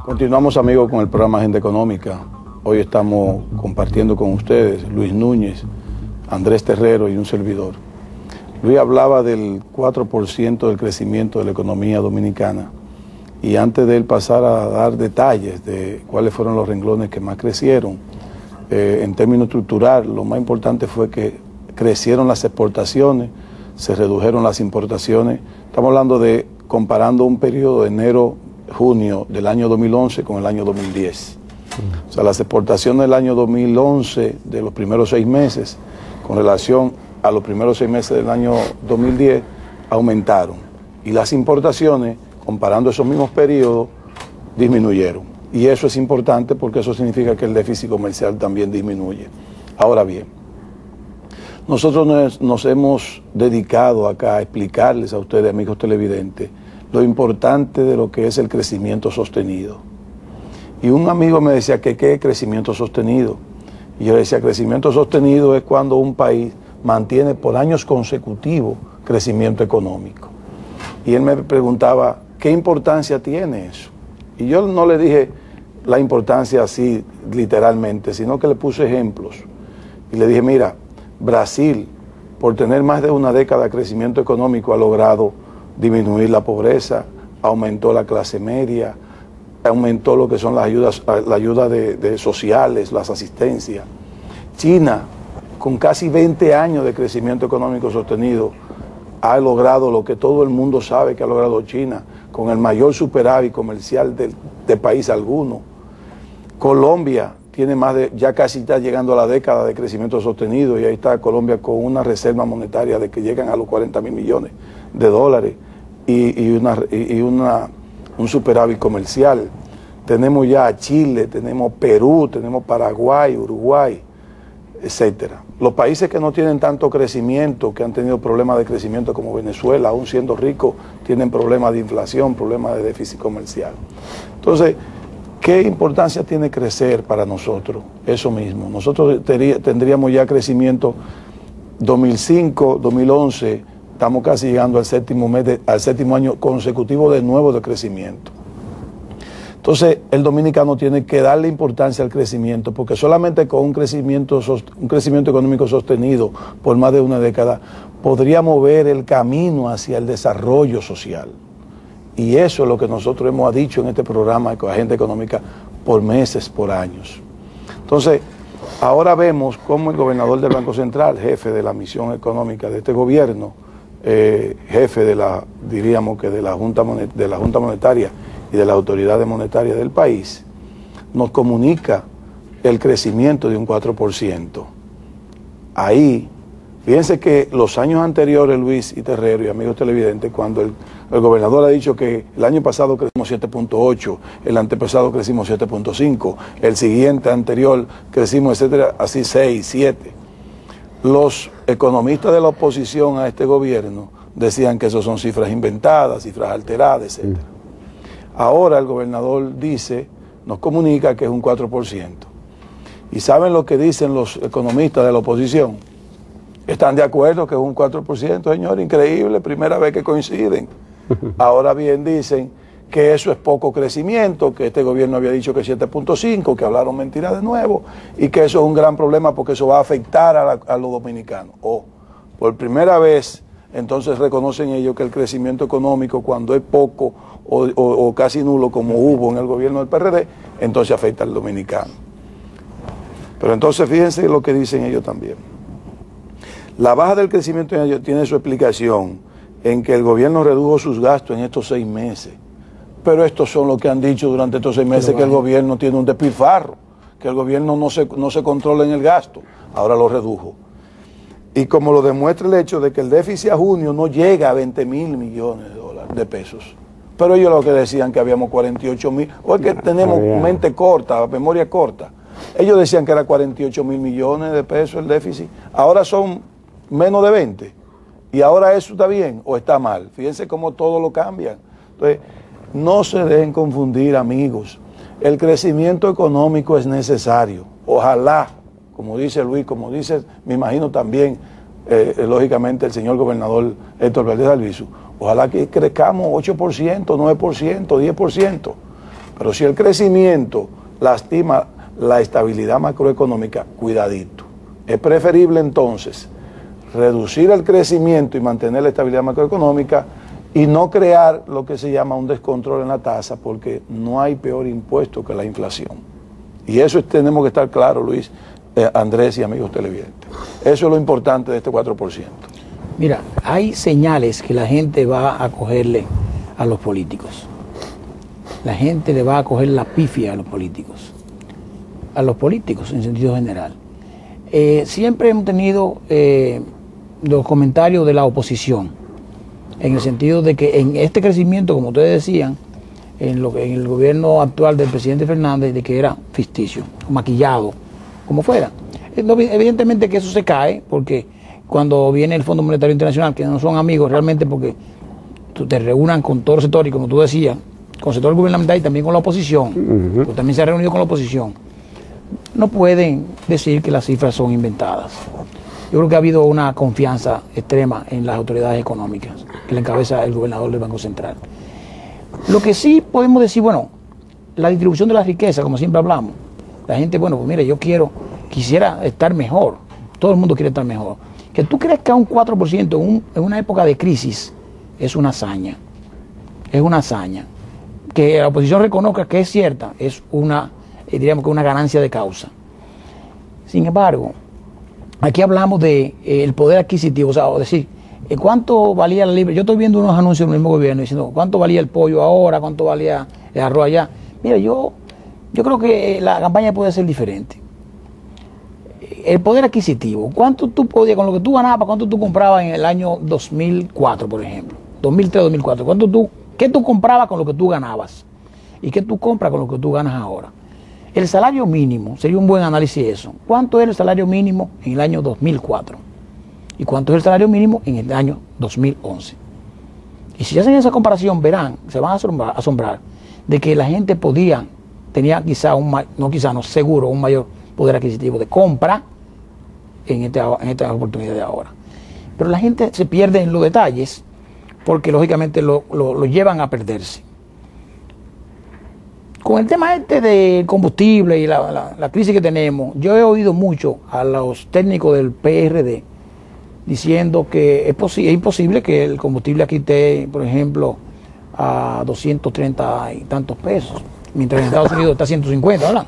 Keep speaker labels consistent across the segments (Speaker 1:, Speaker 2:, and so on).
Speaker 1: Continuamos, amigos, con el programa Agenda Económica. Hoy estamos compartiendo con ustedes Luis Núñez, Andrés Terrero y un servidor. Luis hablaba del 4% del crecimiento de la economía dominicana, y antes de él pasar a dar detalles de cuáles fueron los renglones que más crecieron, en términos estructurales, lo más importante fue que crecieron las exportaciones, se redujeron las importaciones. Estamos hablando de comparando un periodo de enero-junio del año 2011 con el año 2010. O sea, las exportaciones del año 2011, de los primeros 6 meses, con relación a los primeros 6 meses del año 2010, aumentaron. Y las importaciones, comparando esos mismos periodos, disminuyeron. Y eso es importante porque eso significa que el déficit comercial también disminuye. Ahora bien, nosotros nos hemos dedicado acá a explicarles a ustedes, amigos televidentes, lo importante de lo que es el crecimiento sostenido. Y un amigo me decía que ¿qué es crecimiento sostenido? Y yo decía, crecimiento sostenido es cuando un país mantiene por años consecutivos crecimiento económico. Y él me preguntaba, ¿qué importancia tiene eso? Y yo no le dije la importancia así literalmente, sino que le puse ejemplos. Y le dije, mira, Brasil, por tener más de una década de crecimiento económico, ha logrado disminuir la pobreza, aumentó la clase media, aumentó lo que son las ayudas, la ayuda de sociales, las asistencias. China, con casi 20 años de crecimiento económico sostenido, ha logrado lo que todo el mundo sabe que ha logrado China, con el mayor superávit comercial de país alguno. Colombia tiene ya casi está llegando a la década de crecimiento sostenido, y ahí está Colombia con una reserva monetaria de que llegan a los 40.000 millones de dólares y un superávit comercial. Tenemos ya a Chile, tenemos Perú, tenemos Paraguay, Uruguay, etcétera. Los países que no tienen tanto crecimiento, que han tenido problemas de crecimiento como Venezuela, aún siendo ricos, tienen problemas de inflación, problemas de déficit comercial. Entonces, ¿qué importancia tiene crecer para nosotros? Eso mismo. Nosotros tendríamos ya crecimiento 2005, 2011, estamos casi llegando al séptimo año consecutivo de nuevo de crecimiento. Entonces, el dominicano tiene que darle importancia al crecimiento, porque solamente con un crecimiento económico sostenido por más de una década podría mover el camino hacia el desarrollo social. Y eso es lo que nosotros hemos dicho en este programa de Agenda Económica por meses, por años. Entonces, ahora vemos cómo el gobernador del Banco Central, jefe de la misión económica de este gobierno, jefe de diríamos que de la Junta Monetaria y de las autoridades monetarias del país, nos comunica el crecimiento de un 4%. Ahí, fíjense que los años anteriores, Luis y Terrero y amigos televidentes, cuando el gobernador ha dicho que el año pasado crecimos 7.8, el antepasado crecimos 7.5, el siguiente anterior crecimos, etcétera, así 6, 7. Los economistas de la oposición a este gobierno decían que eso son cifras inventadas, cifras alteradas, etcétera. Ahora el gobernador nos comunica que es un 4%. ¿Y saben lo que dicen los economistas de la oposición? ¿Están de acuerdo que es un 4%, señor? Increíble, primera vez que coinciden. Ahora bien, dicen que eso es poco crecimiento, que este gobierno había dicho que 7.5, que hablaron mentiras de nuevo, y que eso es un gran problema porque eso va a afectar a los dominicanos. Por primera vez, entonces reconocen ellos que el crecimiento económico, cuando es poco o casi nulo, como hubo en el gobierno del PRD, entonces afecta al dominicano. Pero entonces fíjense lo que dicen ellos también. La baja del crecimiento tiene su explicación en que el gobierno redujo sus gastos en estos 6 meses. Pero estos son los que han dicho durante estos 6 meses, que el gobierno tiene un despilfarro, que el gobierno no se controla en el gasto. Ahora lo redujo. Y como lo demuestra el hecho de que el déficit a junio no llega a 20.000 millones de pesos. Pero ellos lo que decían que habíamos 48.000, o es que tenemos mente corta, memoria corta. Ellos decían que era 48.000 millones de pesos el déficit, ahora son menos de 20. Y ahora eso está bien o está mal. Fíjense cómo todo lo cambian. Entonces, no se dejen confundir, amigos. El crecimiento económico es necesario. Ojalá, como dice Luis, como dice, me imagino también lógicamente el señor gobernador Héctor Valdés Albizu. Ojalá que crezcamos 8%, 9%, 10%. Pero si el crecimiento lastima la estabilidad macroeconómica, cuidadito. Es preferible entonces reducir el crecimiento y mantener la estabilidad macroeconómica y no crear lo que se llama un descontrol en la tasa, porque no hay peor impuesto que la inflación. Y eso tenemos que estar claros, Luis, Andrés y amigos televidentes. Eso es lo importante de este 4%.
Speaker 2: Mira, hay señales que la gente va a cogerle a los políticos. La gente le va a coger la pifia a los políticos en sentido general. Siempre hemos tenido los comentarios de la oposición, en el sentido de que en este crecimiento, como ustedes decían, en el gobierno actual del presidente Fernández, de que era ficticio, maquillado, como fuera. Evidentemente que eso se cae, porque cuando viene el Fondo Monetario Internacional, que no son amigos realmente, porque te reúnan con todos los sectores, y como tú decías, con el sector gubernamental y también con la oposición, porque también se ha reunido con la oposición, no pueden decir que las cifras son inventadas. Yo creo que ha habido una confianza extrema en las autoridades económicas, que le encabeza el gobernador del Banco Central. Lo que sí podemos decir, bueno, la distribución de la riqueza, como siempre hablamos. La gente, bueno, pues mire, quisiera estar mejor. Todo el mundo quiere estar mejor. Que tú crezcas un 4% en una época de crisis es una hazaña. Es una hazaña. Que la oposición reconozca que es cierta, es diríamos que una ganancia de causa. Sin embargo, aquí hablamos de el poder adquisitivo, o sea, decir, ¿cuánto valía la libra? Yo estoy viendo unos anuncios del mismo gobierno diciendo, ¿cuánto valía el pollo ahora? ¿Cuánto valía el arroz allá? Mira, yo creo que la campaña puede ser diferente. El poder adquisitivo, ¿cuánto tú podías, con lo que tú ganabas, cuánto tú comprabas en el año 2004, por ejemplo? 2003, 2004, ¿qué tú comprabas con lo que tú ganabas? ¿Y qué tú compras con lo que tú ganas ahora? El salario mínimo, sería un buen análisis de eso. ¿Cuánto era el salario mínimo en el año 2004? ¿Y cuánto es el salario mínimo en el año 2011? Y si hacen esa comparación, verán, se van a asombrar de que la gente tenía seguro, un mayor poder adquisitivo de compra en esta oportunidad de ahora. Pero la gente se pierde en los detalles porque lógicamente lo llevan a perderse. Con el tema del combustible y la crisis que tenemos, yo he oído mucho a los técnicos del PRD diciendo que es imposible que el combustible aquí esté, por ejemplo, a 230 y tantos pesos, mientras en Estados Unidos está a 150, ¿verdad?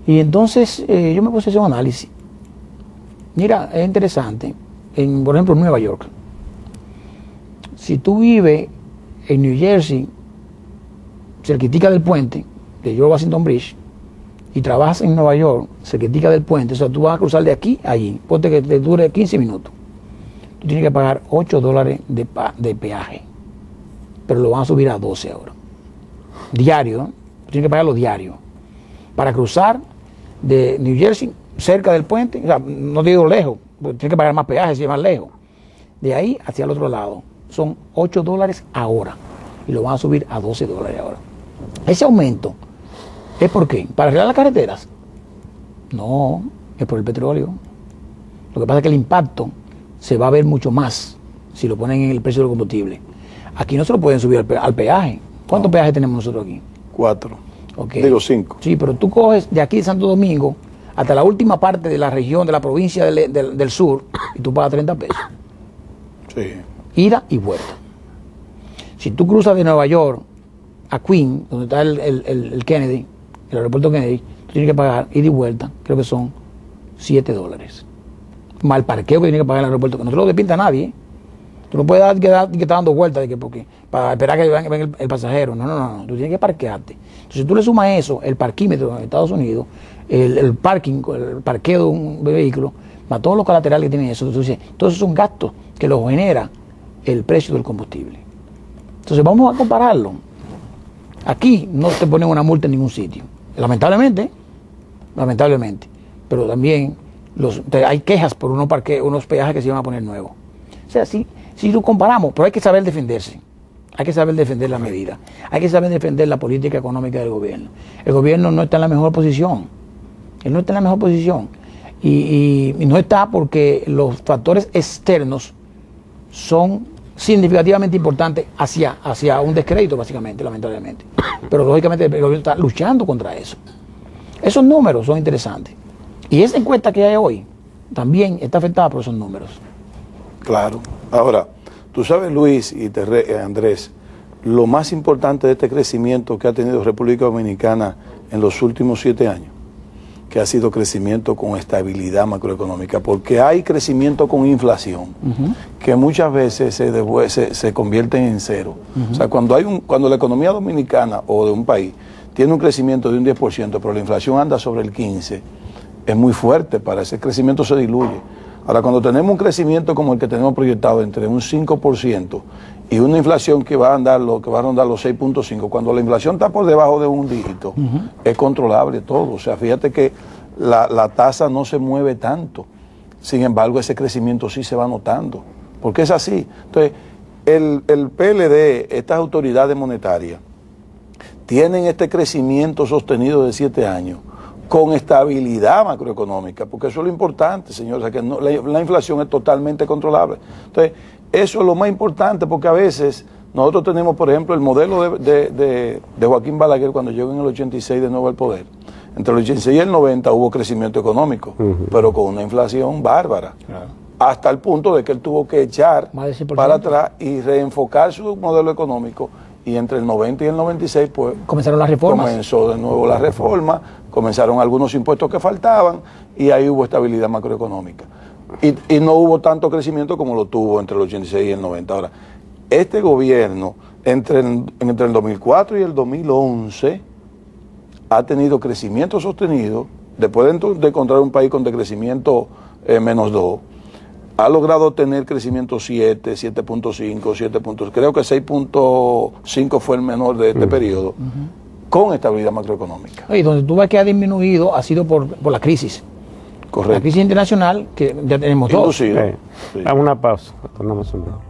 Speaker 2: Y entonces yo me puse a hacer un análisis. Mira, es interesante, por ejemplo, en Nueva York. Si tú vives en New Jersey, cerquitica del puente de George Washington Bridge, y trabajas en Nueva York, cerquitica del puente, o sea, tú vas a cruzar de aquí a allí, ponte que te dure 15 minutos. Tú tienes que pagar $8 de peaje, pero lo van a subir a 12 ahora. Diario, ¿no? Tú tienes que pagarlo diario. Para cruzar de New Jersey, cerca del puente, o sea, no digo lejos, porque tienes que pagar más peaje si es más lejos. De ahí hacia el otro lado, son $8 ahora, y lo van a subir a $12 ahora. Ese aumento, ¿es por qué? ¿Para arreglar las carreteras? No, es por el petróleo. Lo que pasa es que el impacto se va a ver mucho más si lo ponen en el precio del combustible. Aquí no se lo pueden subir al peaje. ¿Cuántos peajes tenemos nosotros aquí?
Speaker 1: 4.
Speaker 2: Okay.
Speaker 1: Digo 5.
Speaker 2: Sí, pero tú coges de aquí de Santo Domingo hasta la última parte de la región, de la provincia del sur, y tú pagas 30 pesos.
Speaker 1: Sí.
Speaker 2: Ida y vuelta. Si tú cruzas de Nueva York a Queens, donde está el Kennedy, el aeropuerto Kennedy, tú tienes que pagar ida y vuelta, creo que son $7. Más el parqueo que tienes que pagar en el aeropuerto, que no te lo despinta nadie, ¿eh? Tú no puedes quedar dando vueltas para esperar que venga el pasajero. No. Tú tienes que parquearte. Entonces, si tú le sumas eso, el parquímetro en Estados Unidos, el parqueo de un vehículo, más todos los colaterales que tienen eso, entonces todos esos son gastos que los genera el precio del combustible. Entonces, vamos a compararlo. Aquí no te ponen una multa en ningún sitio. Lamentablemente. Pero también hay quejas por unos peajes que se van a poner nuevos. O sea, si lo comparamos, pero hay que saber defenderse. Hay que saber defender la medida. Hay que saber defender la política económica del gobierno. El gobierno no está en la mejor posición. Él no está en la mejor posición. Y no está porque los factores externos son significativamente importantes hacia un descrédito, básicamente, lamentablemente. Pero lógicamente el gobierno está luchando contra eso. Esos números son interesantes. Y esa encuesta que hay hoy también está afectada por esos números.
Speaker 1: Claro. Ahora, tú sabes, Luis y Andrés, lo más importante de este crecimiento que ha tenido República Dominicana en los últimos 7 años, que ha sido crecimiento con estabilidad macroeconómica, porque hay crecimiento con inflación, que muchas veces se convierten en cero. O sea, cuando la economía dominicana o de un país tiene un crecimiento de un 10%, pero la inflación anda sobre el 15%, es muy fuerte, para ese crecimiento se diluye. Ahora, cuando tenemos un crecimiento como el que tenemos proyectado entre un 5% y una inflación que va a rondar los 6.5, cuando la inflación está por debajo de un dígito, es controlable todo. O sea, fíjate que la tasa no se mueve tanto. Sin embargo, ese crecimiento sí se va notando, porque es así. Entonces, el PLD, estas autoridades monetarias, tienen este crecimiento sostenido de 7 años, con estabilidad macroeconómica, porque eso es lo importante, señores, o sea, que la inflación es totalmente controlable. Entonces, eso es lo más importante, porque a veces nosotros tenemos, por ejemplo, el modelo de Joaquín Balaguer cuando llegó en el 86 de nuevo al poder. Entre el 86 y el 90 hubo crecimiento económico, pero con una inflación bárbara. Claro. Hasta el punto de que él tuvo que echar para atrás y reenfocar su modelo económico. Y entre el 90 y el 96, pues,
Speaker 2: comenzaron las reformas.
Speaker 1: Comenzó de nuevo la reforma, comenzaron algunos impuestos que faltaban y ahí hubo estabilidad macroeconómica. Y no hubo tanto crecimiento como lo tuvo entre el 86 y el 90. Ahora, este gobierno, entre el 2004 y el 2011, ha tenido crecimiento sostenido, después de encontrar un país con decrecimiento -2, ha logrado tener crecimiento 7, 7.5, 7. Creo que 6.5 fue el menor de este periodo, con estabilidad macroeconómica.
Speaker 2: Y donde tú ves que ha disminuido ha sido por la crisis.
Speaker 1: Correcto.
Speaker 2: La crisis internacional, que ya tenemos dos.
Speaker 1: Sí.
Speaker 3: Hagamos una pausa, tornamos un poco.